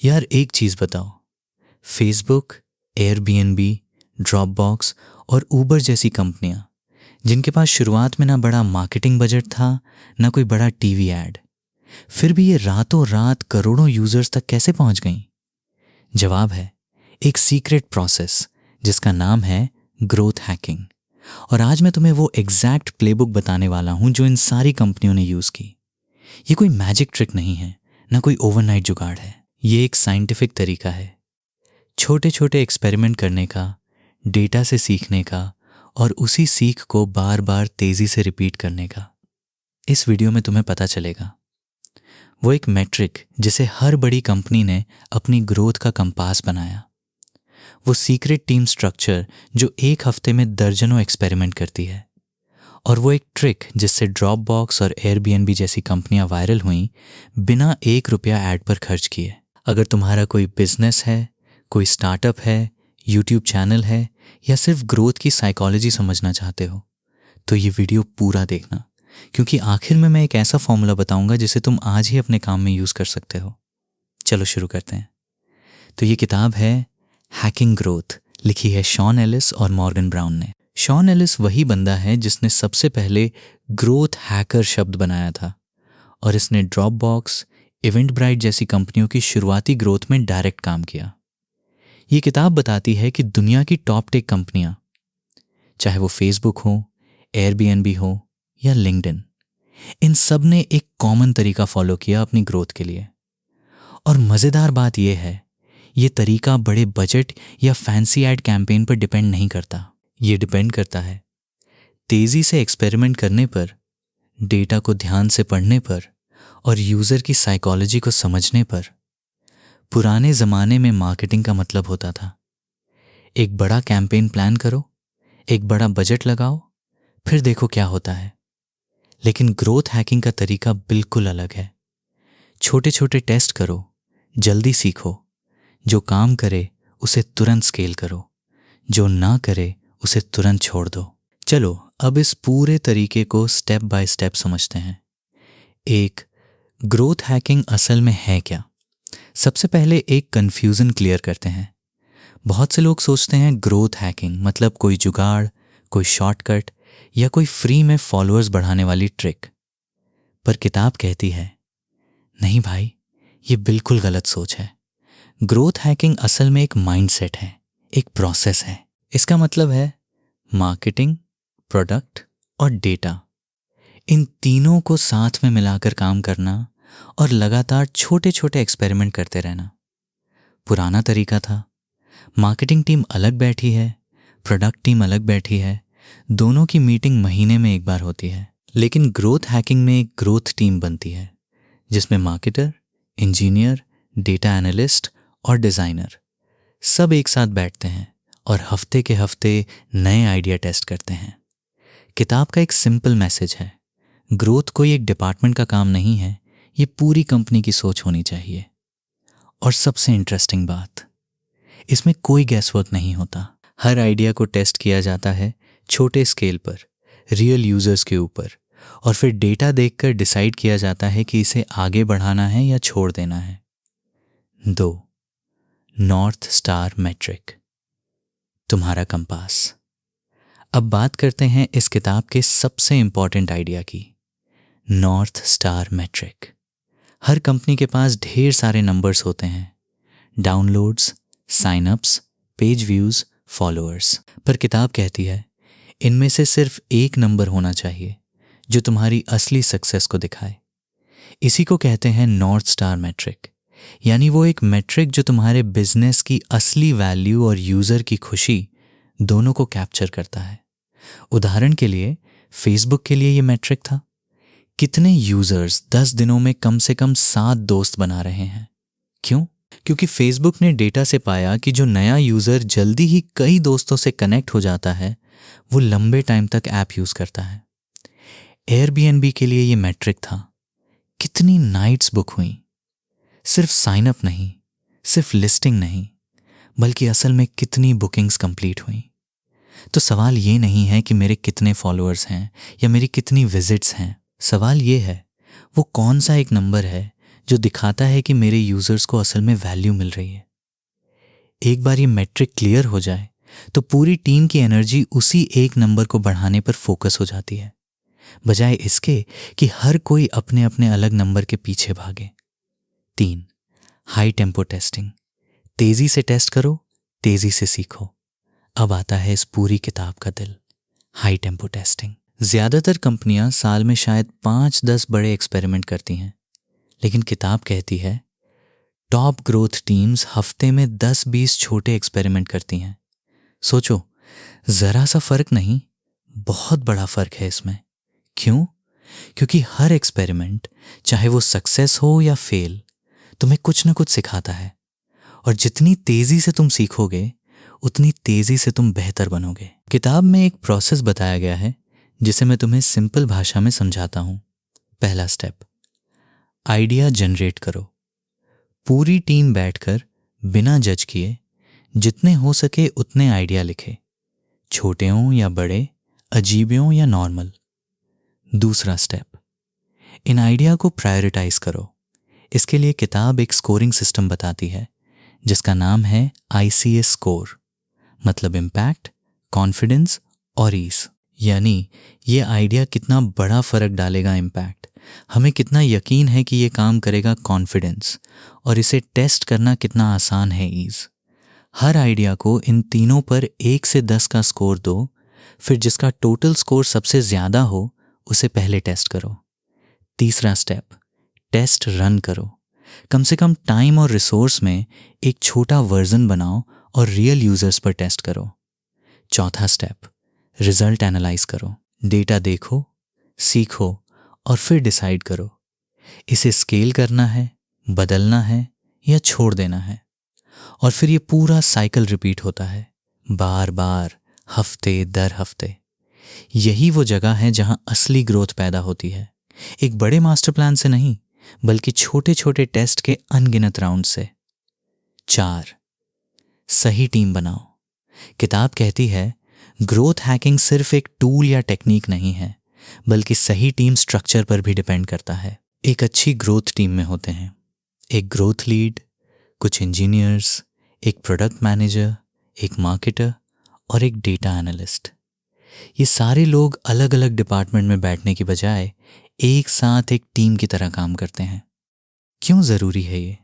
यार एक चीज़ बताओ, फेसबुक, एयरबीएनबी, ड्रॉपबॉक्स और ऊबर जैसी कंपनियां जिनके पास शुरुआत में ना बड़ा मार्केटिंग बजट था, ना कोई बड़ा टीवी ऐड, फिर भी ये रातों रात करोड़ों यूजर्स तक कैसे पहुंच गईं? जवाब है एक सीक्रेट प्रोसेस जिसका नाम है ग्रोथ हैकिंग। और आज मैं तुम्हें वो एग्जैक्ट प्लेबुक बताने वाला हूं जो इन सारी कंपनियों ने यूज़ की। ये कोई मैजिक ट्रिक नहीं है, ना कोई ओवरनाइट जुगाड़ है। ये एक साइंटिफिक तरीका है, छोटे छोटे एक्सपेरिमेंट करने का, डेटा से सीखने का और उसी सीख को बार बार तेजी से रिपीट करने का। इस वीडियो में तुम्हें पता चलेगा वो एक मैट्रिक जिसे हर बड़ी कंपनी ने अपनी ग्रोथ का कंपास बनाया, वो सीक्रेट टीम स्ट्रक्चर जो एक हफ्ते में दर्जनों एक्सपेरिमेंट करती है, और वो एक ट्रिक जिससे ड्रॉपबॉक्स और एयरबीएनबी जैसी कंपनियां वायरल हुईं बिना ₹1 ऐड पर खर्च किए। अगर तुम्हारा कोई बिजनेस है, कोई स्टार्टअप है, यूट्यूब चैनल है या सिर्फ ग्रोथ की साइकोलॉजी समझना चाहते हो तो ये वीडियो पूरा देखना, क्योंकि आखिर में मैं एक ऐसा फॉर्मूला बताऊंगा जिसे तुम आज ही अपने काम में यूज़ कर सकते हो। चलो शुरू करते हैं। तो ये किताब है हैकिंग ग्रोथ, लिखी है शॉन एलिस और मॉर्गन ब्राउन ने। शॉन एलिस वही बंदा है जिसने सबसे पहले ग्रोथ हैकर शब्द बनाया था और इसने ड्रॉपबॉक्स, इवेंटब्राइट जैसी कंपनियों की शुरुआती ग्रोथ में डायरेक्ट काम किया। ये किताब बताती है कि दुनिया की टॉप टेक कंपनियां, चाहे वो फेसबुक हो, एयरबीएनबी हो या लिंक्डइन, इन सब ने एक कॉमन तरीका फॉलो किया अपनी ग्रोथ के लिए। और मज़ेदार बात यह है, ये तरीका बड़े बजट या फैंसी एड कैंपेन पर डिपेंड नहीं करता। ये डिपेंड करता है तेज़ी से एक्सपेरिमेंट करने पर, डेटा को ध्यान से पढ़ने पर और यूज़र की साइकोलॉजी को समझने पर। पुराने ज़माने में मार्केटिंग का मतलब होता था एक बड़ा कैंपेन प्लान करो, एक बड़ा बजट लगाओ, फिर देखो क्या होता है। लेकिन ग्रोथ हैकिंग का तरीका बिल्कुल अलग है। छोटे छोटे टेस्ट करो, जल्दी सीखो, जो काम करे उसे तुरंत स्केल करो, जो ना करे उसे तुरंत छोड़ दो। चलो अब इस पूरे तरीके को स्टेप बाय स्टेप समझते हैं। एक, ग्रोथ हैकिंग असल में है क्या? सबसे पहले एक कंफ्यूजन क्लियर करते हैं। बहुत से लोग सोचते हैं ग्रोथ हैकिंग मतलब कोई जुगाड़, कोई शॉर्टकट या कोई फ्री में फॉलोअर्स बढ़ाने वाली ट्रिक। पर किताब कहती है नहीं भाई, ये बिल्कुल गलत सोच है। ग्रोथ हैकिंग असल में एक माइंडसेट है, एक प्रोसेस है। इसका मतलब है मार्केटिंग, प्रोडक्ट और डेटा, इन तीनों को साथ में मिलाकर काम करना और लगातार छोटे छोटे एक्सपेरिमेंट करते रहना। पुराना तरीका था मार्केटिंग टीम अलग बैठी है, प्रोडक्ट टीम अलग बैठी है, दोनों की मीटिंग महीने में एक बार होती है। लेकिन ग्रोथ हैकिंग में एक ग्रोथ टीम बनती है जिसमें मार्केटर, इंजीनियर, डेटा एनालिस्ट और डिज़ाइनर सब एक साथ बैठते हैं और हफ्ते के हफ्ते नए आइडिया टेस्ट करते हैं। किताब का एक सिंपल मैसेज है, ग्रोथ कोई एक डिपार्टमेंट का काम नहीं है, ये पूरी कंपनी की सोच होनी चाहिए। और सबसे इंटरेस्टिंग बात, इसमें कोई गैसवर्क नहीं होता। हर आइडिया को टेस्ट किया जाता है छोटे स्केल पर, रियल यूजर्स के ऊपर, और फिर डेटा देखकर डिसाइड किया जाता है कि इसे आगे बढ़ाना है या छोड़ देना है। 2, नॉर्थ स्टार मैट्रिक, तुम्हारा कंपास। अब बात करते हैं इस किताब के सबसे इंपॉर्टेंट आइडिया की, नॉर्थ स्टार मैट्रिक। हर कंपनी के पास ढेर सारे नंबर्स होते हैं, downloads, synapses, page views, followers. पर किताब कहती है इनमें से सिर्फ एक नंबर होना चाहिए जो तुम्हारी असली सक्सेस को दिखाए। इसी को कहते हैं नॉर्थ स्टार मैट्रिक, यानी वो एक मैट्रिक जो तुम्हारे बिजनेस की असली वैल्यू और यूजर की खुशी दोनों को कैप्चर करता है। उदाहरण के लिए फेसबुक के लिए ये मैट्रिक था, कितने यूजर्स 10 दिनों में कम से कम 7 दोस्त बना रहे हैं। क्यों? क्योंकि फेसबुक ने डेटा से पाया कि जो नया यूजर जल्दी ही कई दोस्तों से कनेक्ट हो जाता है वो लंबे टाइम तक ऐप यूज करता है। एयरबीएनबी के लिए ये मैट्रिक था, कितनी नाइट्स बुक हुई। सिर्फ साइन अप नहीं, सिर्फ लिस्टिंग नहीं, बल्कि असल में कितनी बुकिंग्स कंप्लीट हुई। तो सवाल ये नहीं है कि मेरे कितने फॉलोअर्स हैं या मेरी कितनी विजिट्स हैं, सवाल ये है वो कौन सा एक नंबर है जो दिखाता है कि मेरे यूजर्स को असल में वैल्यू मिल रही है। एक बार ये मैट्रिक क्लियर हो जाए तो पूरी टीम की एनर्जी उसी एक नंबर को बढ़ाने पर फोकस हो जाती है, बजाय इसके कि हर कोई अपने अपने अलग नंबर के पीछे भागे। 3. High tempo testing. तेजी से टेस्ट करो, तेजी से सीखो। अब आता है इस पूरी किताब का दिल, हाई टेम्पो टेस्टिंग। ज्यादातर कंपनियां साल में शायद 5-10 बड़े एक्सपेरिमेंट करती हैं, लेकिन किताब कहती है टॉप ग्रोथ टीम्स हफ्ते में 10-20 छोटे एक्सपेरिमेंट करती हैं। सोचो, जरा सा फर्क नहीं, बहुत बड़ा फर्क है इसमें। क्यों? क्योंकि हर एक्सपेरिमेंट, चाहे वो सक्सेस हो या फेल, तुम्हें कुछ ना कुछ सिखाता है, और जितनी तेजी से तुम सीखोगे उतनी तेजी से तुम बेहतर बनोगे। किताब में एक प्रोसेस बताया गया है जिसे मैं तुम्हें सिंपल भाषा में समझाता हूं। पहला स्टेप, आइडिया जनरेट करो। पूरी टीम बैठकर बिना जज किए जितने हो सके उतने आइडिया लिखे, छोटे हों या बड़े, अजीब हों या नॉर्मल। दूसरा स्टेप, इन आइडिया को प्रायोरिटाइज करो। इसके लिए किताब एक स्कोरिंग सिस्टम बताती है जिसका नाम है ICS स्कोर, मतलब इम्पैक्ट, कॉन्फिडेंस और ईज। यानी ये आइडिया कितना बड़ा फर्क डालेगा इम्पैक्ट, हमें कितना यकीन है कि ये काम करेगा कॉन्फिडेंस, और इसे टेस्ट करना कितना आसान है ईज। हर आइडिया को इन तीनों पर 1 से 10 का स्कोर दो, फिर जिसका टोटल स्कोर सबसे ज्यादा हो उसे पहले टेस्ट करो। तीसरा स्टेप, टेस्ट रन करो। कम से कम टाइम और रिसोर्स में एक छोटा वर्जन बनाओ और रियल यूजर्स पर टेस्ट करो। चौथा स्टेप, रिजल्ट एनालाइज करो। डेटा देखो, सीखो और फिर डिसाइड करो इसे स्केल करना है, बदलना है या छोड़ देना है। और फिर ये पूरा साइकिल रिपीट होता है, बार बार, हफ्ते दर हफ्ते। यही वो जगह है जहां असली ग्रोथ पैदा होती है, एक बड़े मास्टर प्लान से नहीं, बल्कि छोटे छोटे टेस्ट के अनगिनत राउंड से। 4. सही टीम बनाओ। किताब कहती है ग्रोथ हैकिंग सिर्फ एक टूल या टेक्निक नहीं है, बल्कि सही टीम स्ट्रक्चर पर भी डिपेंड करता है। एक अच्छी ग्रोथ टीम में होते हैं एक ग्रोथ लीड, कुछ इंजीनियर्स, एक प्रोडक्ट मैनेजर, एक मार्केटर और एक डेटा एनालिस्ट। ये सारे लोग अलग अलग डिपार्टमेंट में बैठने की बजाय एक साथ एक टीम की तरह काम करते हैं। क्यों ज़रूरी है ये?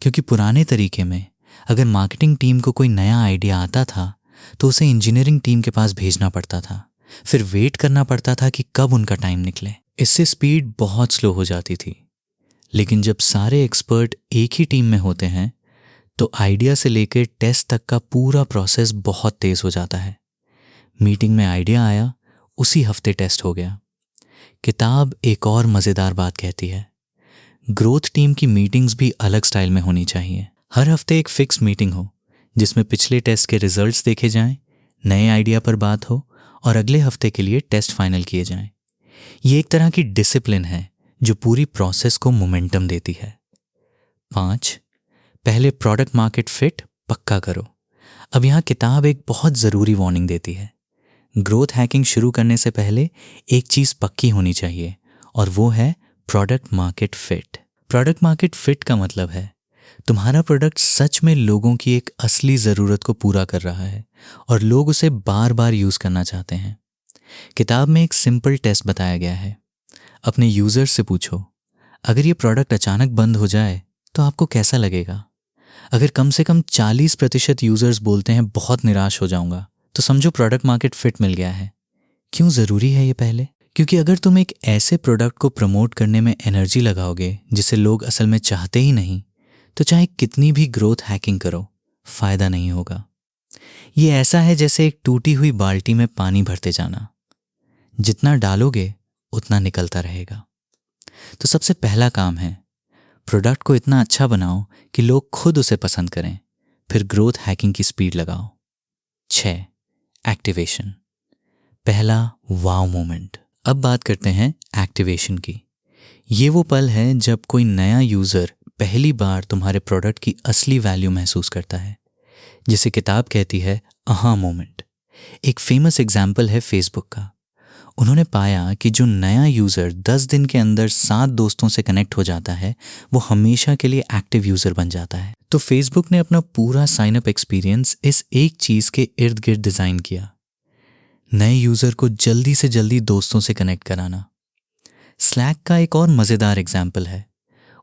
क्योंकि पुराने तरीके में अगर मार्केटिंग टीम को कोई नया आइडिया आता था तो उसे इंजीनियरिंग टीम के पास भेजना पड़ता था, फिर वेट करना पड़ता था कि कब उनका टाइम निकले। इससे स्पीड बहुत स्लो हो जाती थी। लेकिन जब सारे एक्सपर्ट एक ही टीम में होते हैं तो आइडिया से लेकर टेस्ट तक का पूरा प्रोसेस बहुत तेज हो जाता है। मीटिंग में आइडिया आया, उसी हफ्ते टेस्ट हो गया। किताब एक और मज़ेदार बात कहती है, ग्रोथ टीम की मीटिंग्स भी अलग स्टाइल में होनी चाहिए। हर हफ्ते एक फिक्स मीटिंग हो जिसमें पिछले टेस्ट के रिजल्ट्स देखे जाएं, नए आइडिया पर बात हो और अगले हफ्ते के लिए टेस्ट फाइनल किए जाएं। ये एक तरह की डिसिप्लिन है जो पूरी प्रोसेस को मोमेंटम देती है। 5. पहले प्रोडक्ट मार्केट फिट पक्का करो। अब यहाँ किताब एक बहुत ज़रूरी वार्निंग देती है। ग्रोथ हैकिंग शुरू करने से पहले एक चीज़ पक्की होनी चाहिए, और वो है product market fit. Product market fit का मतलब है तुम्हारा प्रोडक्ट सच में लोगों की एक असली ज़रूरत को पूरा कर रहा है और लोग उसे बार बार यूज़ करना चाहते हैं। किताब में एक सिंपल टेस्ट बताया गया है। अपने यूज़र्स से पूछो, अगर ये प्रोडक्ट अचानक बंद हो जाए तो आपको कैसा लगेगा? अगर कम से कम 40% यूज़र्स बोलते हैं बहुत निराश हो जाऊंगा, तो समझो प्रोडक्ट मार्केट फिट मिल गया है। क्यों ज़रूरी है ये पहले? क्योंकि अगर तुम एक ऐसे प्रोडक्ट को प्रमोट करने में एनर्जी लगाओगे जिसे लोग असल में चाहते ही नहीं, तो चाहे कितनी भी ग्रोथ हैकिंग करो, फ़ायदा नहीं होगा। ये ऐसा है जैसे एक टूटी हुई बाल्टी में पानी भरते जाना, जितना डालोगे उतना निकलता रहेगा। तो सबसे पहला काम है प्रोडक्ट को इतना अच्छा बनाओ कि लोग खुद उसे पसंद करें, फिर ग्रोथ हैकिंग की स्पीड लगाओ। 6. एक्टिवेशन। पहला वाव मोमेंट। अब बात करते हैं एक्टिवेशन की। ये वो पल है जब कोई नया यूज़र पहली बार तुम्हारे प्रोडक्ट की असली वैल्यू महसूस करता है, जिसे किताब कहती है आहा मोमेंट। एक फेमस एग्जाम्पल है फेसबुक का। उन्होंने पाया कि जो नया यूज़र 10 दिन के अंदर 7 दोस्तों से कनेक्ट हो जाता है वो हमेशा के लिए एक्टिव यूज़र बन जाता है। तो फेसबुक ने अपना पूरा साइन अप एक्सपीरियंस इस एक चीज़ के इर्द गिर्द डिज़ाइन किया, नए यूज़र को जल्दी से जल्दी दोस्तों से कनेक्ट कराना। स्लैक का एक और मज़ेदार एग्जाम्पल है।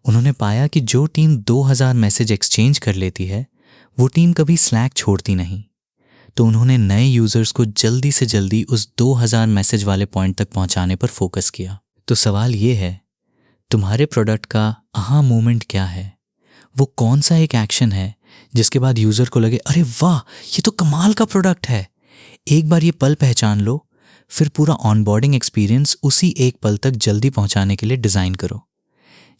उन्होंने पाया कि जो टीम 2000 मैसेज एक्सचेंज कर लेती है वो टीम कभी स्लैक छोड़ती नहीं। तो उन्होंने नए यूज़र्स को जल्दी से जल्दी उस 2000 मैसेज वाले पॉइंट तक पहुंचाने पर फोकस किया। तो सवाल ये है, तुम्हारे प्रोडक्ट का आहा मोमेंट क्या है? वो कौन सा एक एक्शन है जिसके बाद यूज़र को लगे अरे वाह ये तो कमाल का प्रोडक्ट है। एक बार ये पल पहचान लो, फिर पूरा ऑनबोर्डिंग एक्सपीरियंस उसी एक पल तक जल्दी पहुंचाने के लिए डिज़ाइन करो।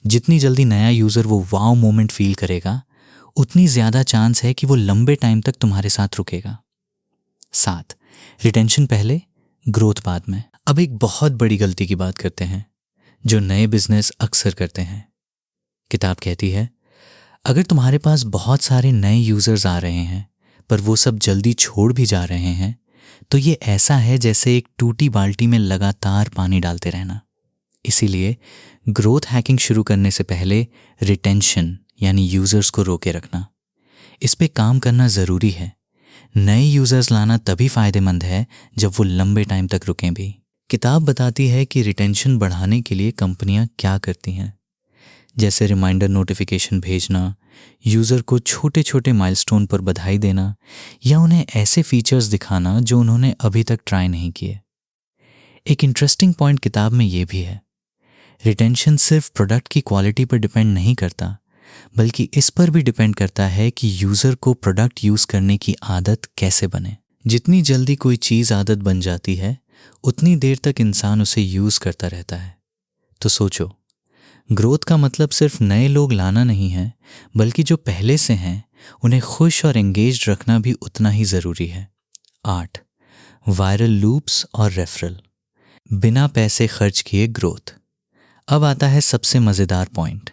जितनी जल्दी नया यूज़र वो वाव मोमेंट फील करेगा उतनी ज़्यादा चांस है कि वो लंबे टाइम तक तुम्हारे साथ रुकेगा। 7. रिटेंशन पहले, ग्रोथ बाद में। अब एक बहुत बड़ी गलती की बात करते हैं जो नए बिजनेस अक्सर करते हैं। किताब कहती है अगर तुम्हारे पास बहुत सारे नए यूज़र्स आ रहे हैं पर वो सब जल्दी छोड़ भी जा रहे हैं तो ये ऐसा है जैसे एक टूटी बाल्टी में लगातार पानी डालते रहना। इसीलिए ग्रोथ हैकिंग शुरू करने से पहले रिटेंशन यानी यूज़र्स को रोके रखना, इस पे काम करना ज़रूरी है। नए यूज़र्स लाना तभी फ़ायदेमंद है जब वो लंबे टाइम तक रुकें भी। किताब बताती है कि रिटेंशन बढ़ाने के लिए कंपनियां क्या करती हैं, जैसे रिमाइंडर नोटिफिकेशन भेजना, यूज़र को छोटे छोटे माइलस्टोन पर बधाई देना या उन्हें ऐसे फीचर्स दिखाना जो उन्होंने अभी तक ट्राई नहीं किए। एक इंटरेस्टिंग पॉइंट किताब में ये भी है, रिटेंशन सिर्फ प्रोडक्ट की क्वालिटी पर डिपेंड नहीं करता बल्कि इस पर भी डिपेंड करता है कि यूज़र को प्रोडक्ट यूज़ करने की आदत कैसे बने। जितनी जल्दी कोई चीज़ आदत बन जाती है उतनी देर तक इंसान उसे यूज़ करता रहता है। तो सोचो, ग्रोथ का मतलब सिर्फ नए लोग लाना नहीं है बल्कि जो पहले से हैं उन्हें खुश और एंगेज्ड रखना भी उतना ही ज़रूरी है। 8. वायरल लूप्स और रेफरल, बिना पैसे खर्च किए ग्रोथ। अब आता है सबसे मज़ेदार पॉइंट,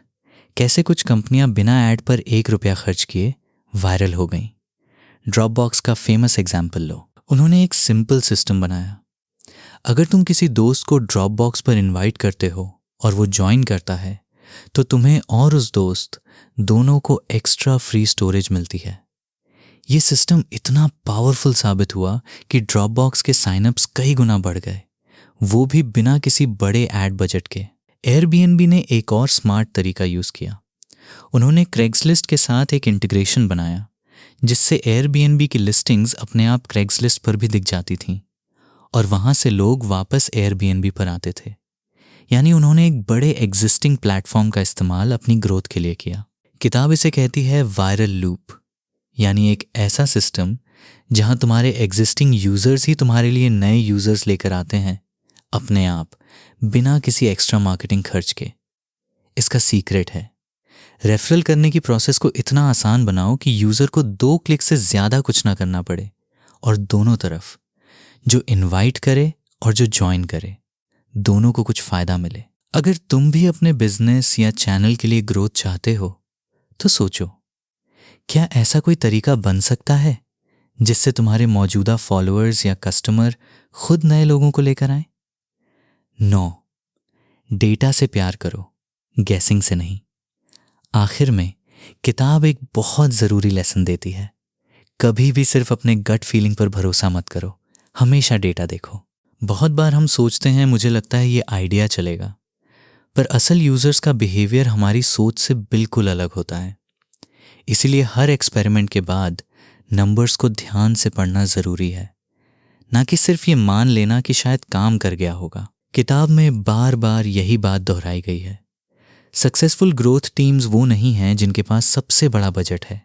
कैसे कुछ कंपनियां बिना ऐड पर 1 रुपया खर्च किए वायरल हो गईं। ड्रॉपबॉक्स का फेमस एग्जाम्पल लो। उन्होंने एक सिंपल सिस्टम बनाया। अगर तुम किसी दोस्त को ड्रॉपबॉक्स पर इनवाइट करते हो और वो ज्वाइन करता है तो तुम्हें और उस दोस्त दोनों को एक्स्ट्रा फ्री स्टोरेज मिलती है। ये सिस्टम इतना पावरफुल साबित हुआ कि ड्रॉपबॉक्स के साइनअप्स कई गुना बढ़ गए, वो भी बिना किसी बड़े ऐड बजट के। एयरबीएनबी ने एक और स्मार्ट तरीका यूज़ किया। उन्होंने क्रेग्सलिस्ट के साथ एक इंटीग्रेशन बनाया जिससे एयरबीएनबी की लिस्टिंग्स अपने आप क्रेग्सलिस्ट पर भी दिख जाती थीं और वहाँ से लोग वापस एयरबीएनबी पर आते थे। यानी उन्होंने एक बड़े एग्जिस्टिंग प्लेटफॉर्म का इस्तेमाल अपनी ग्रोथ के लिए किया। किताब इसे कहती है वायरल लूप, यानी एक ऐसा सिस्टम जहाँ तुम्हारे एग्जिस्टिंग यूज़र्स ही तुम्हारे लिए नए यूज़र्स लेकर आते हैं अपने आप, बिना किसी एक्स्ट्रा मार्केटिंग खर्च के। इसका सीक्रेट है, रेफरल करने की प्रोसेस को इतना आसान बनाओ कि यूज़र को 2 क्लिक से ज़्यादा कुछ ना करना पड़े और दोनों तरफ, जो इनवाइट करे और जो ज्वाइन करे, दोनों को कुछ फ़ायदा मिले। अगर तुम भी अपने बिजनेस या चैनल के लिए ग्रोथ चाहते हो तो सोचो, क्या ऐसा कोई तरीका बन सकता है जिससे तुम्हारे मौजूदा फॉलोअर्स या कस्टमर खुद नए लोगों को लेकर आए? 9. डेटा से प्यार करो, गैसिंग से नहीं। आखिर में किताब एक बहुत ज़रूरी लेसन देती है, कभी भी सिर्फ अपने गट फीलिंग पर भरोसा मत करो, हमेशा डेटा देखो। बहुत बार हम सोचते हैं मुझे लगता है ये आइडिया चलेगा, पर असल यूज़र्स का बिहेवियर हमारी सोच से बिल्कुल अलग होता है। इसीलिए हर एक्सपेरिमेंट के बाद नंबर्स को ध्यान से पढ़ना ज़रूरी है, ना कि सिर्फ ये मान लेना कि शायद काम कर गया होगा। किताब में बार बार यही बात दोहराई गई है, सक्सेसफुल ग्रोथ टीम्स वो नहीं हैं जिनके पास सबसे बड़ा बजट है,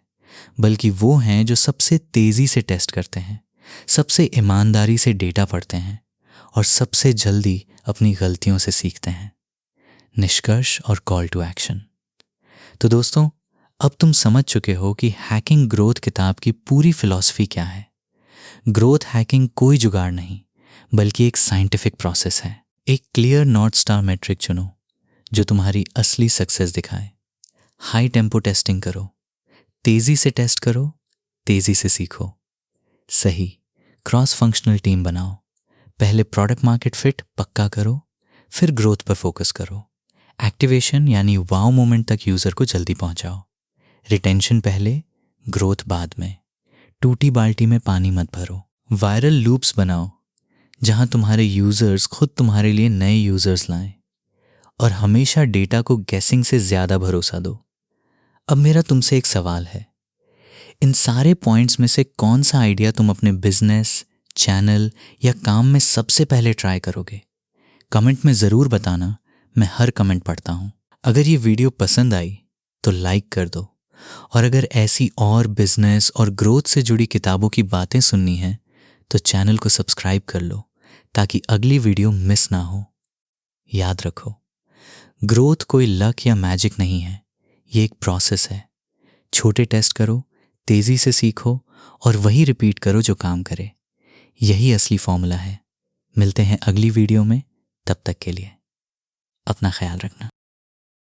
बल्कि वो हैं जो सबसे तेज़ी से टेस्ट करते हैं, सबसे ईमानदारी से डेटा पढ़ते हैं और सबसे जल्दी अपनी गलतियों से सीखते हैं। निष्कर्ष और कॉल टू एक्शन। तो दोस्तों, अब तुम समझ चुके हो कि हैकिंग ग्रोथ किताब की पूरी फिलॉसफी क्या है। ग्रोथ हैकिंग कोई जुगाड़ नहीं बल्कि एक साइंटिफिक प्रोसेस है। एक क्लियर नॉर्थ स्टार मैट्रिक चुनो जो तुम्हारी असली सक्सेस दिखाए। हाई टेम्पो टेस्टिंग करो, तेज़ी से टेस्ट करो, तेज़ी से सीखो। सही क्रॉस फंक्शनल टीम बनाओ, पहले प्रोडक्ट मार्केट फिट पक्का करो, फिर ग्रोथ पर फोकस करो। एक्टिवेशन यानी वाव मोमेंट तक यूज़र को जल्दी पहुंचाओ। रिटेंशन पहले, ग्रोथ बाद में। टूटी बाल्टी में पानी मत भरो। वायरल लूप्स बनाओ जहां तुम्हारे यूज़र्स खुद तुम्हारे लिए नए यूज़र्स लाएं। और हमेशा डेटा को गेसिंग से ज़्यादा भरोसा दो। अब मेरा तुमसे एक सवाल है, इन सारे पॉइंट्स में से कौन सा आइडिया तुम अपने बिजनेस, चैनल या काम में सबसे पहले ट्राई करोगे? कमेंट में ज़रूर बताना, मैं हर कमेंट पढ़ता हूँ। अगर ये वीडियो पसंद आई तो लाइक कर दो, और अगर ऐसी और बिजनेस और ग्रोथ से जुड़ी किताबों की बातें सुननी है तो चैनल को सब्सक्राइब कर लो ताकि अगली वीडियो मिस ना हो। याद रखो, ग्रोथ कोई लक या मैजिक नहीं है, ये एक प्रोसेस है। छोटे टेस्ट करो, तेज़ी से सीखो और वही रिपीट करो जो काम करे। यही असली फॉर्मूला है। मिलते हैं अगली वीडियो में, तब तक के लिए अपना ख्याल रखना।